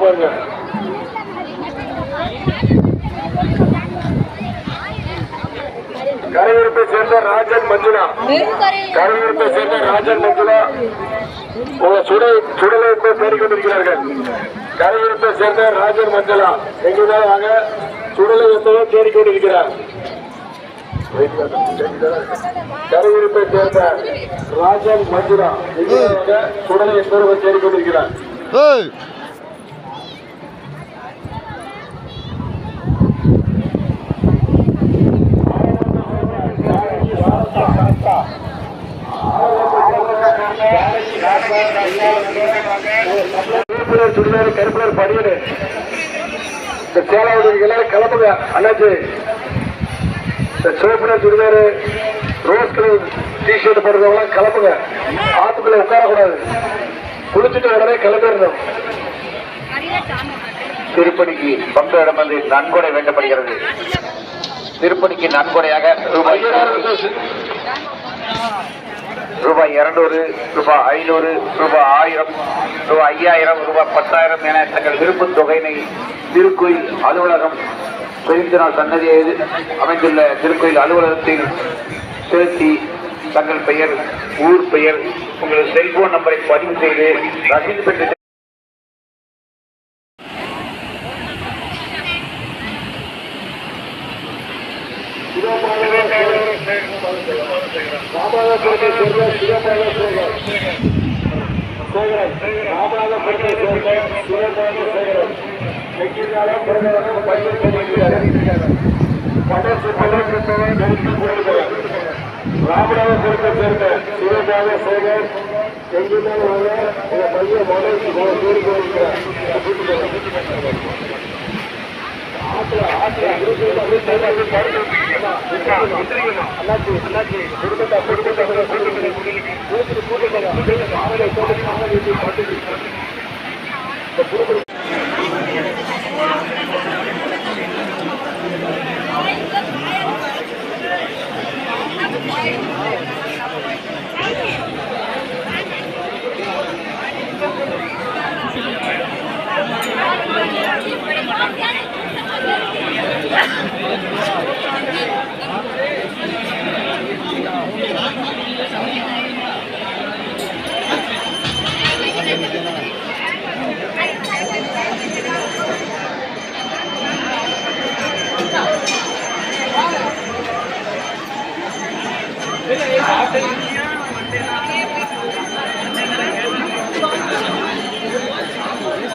பாருங்க. கரையூரத்தை சேர்ந்த ராஜன் மஞ்சுளா, கரையூரத்தை சேர்ந்த ராஜன் மஞ்சுளா உங்க சுடலை தேடிக்கொண்டிருக்கிறார்கள். கரையூரத்தை சேர்ந்த ராஜன் மஞ்சுளா எங்குதான் வாங்க, சுடலை என்பதை தேடிக்கொண்டிருக்கிறார். கரையூரத்தை சேர்ந்த ராஜன் மஞ்சுளா எங்குதான் சுடலை என்பதை தேடிக்கொண்டிருக்கிறார். சுடிதாரு கருப்புலர் படியனு இந்த சேலாவுடைய எல்லாரும் கிளம்புங்க அண்ணாச்சி. இந்த சிவப்புலர் சுடிதாரு ரோஸ் கலர் டிஷர்ட் போடுறவங்களாம் கிளம்புங்க. ஆத்துக்குள்ள உட்காரக்கூடாது, குளிச்சுட்டு உடனே கிளம்பிடணும். திருப்பணிக்கு பங்கு இடம் வந்து நன்கொடை வேண்டப்படுகிறது. திருப்பணிக்கு நன்கொடையாக ரூபாய் 200, ரூபாய் 500, ரூபாய் 1000, ரூபாய் 5000, ரூபாய் 10,000 என தங்கள் விருப்ப தொகையினை திருக்கோயில் அலுவலகம் பெருந்தினால் சன்னதியை அமைந்துள்ள திருக்கோயில் அலுவலகத்தில் செலுத்தி தங்கள் பெயர், ஊர் பெயர், உங்கள் செல்போன் நம்பரை பதிவு செய்து ரசீது பெற்று ராமநாதபுரத்தை சேர்ந்த சிவபால ராமநாதபுரத்தை சேர்ந்த சிவபால சேகரன் எங்கிருந்தாலும் பிறந்தவர்கள் பயிர் செய்திருக்கிறார். ராமநாதபுரத்தை சேர்ந்த சிவபால சேகர் எங்கிருந்தாலும் வாங்க, எங்க பையன் மனோஜ் தேடிக்கொண்டிருக்கிறார்.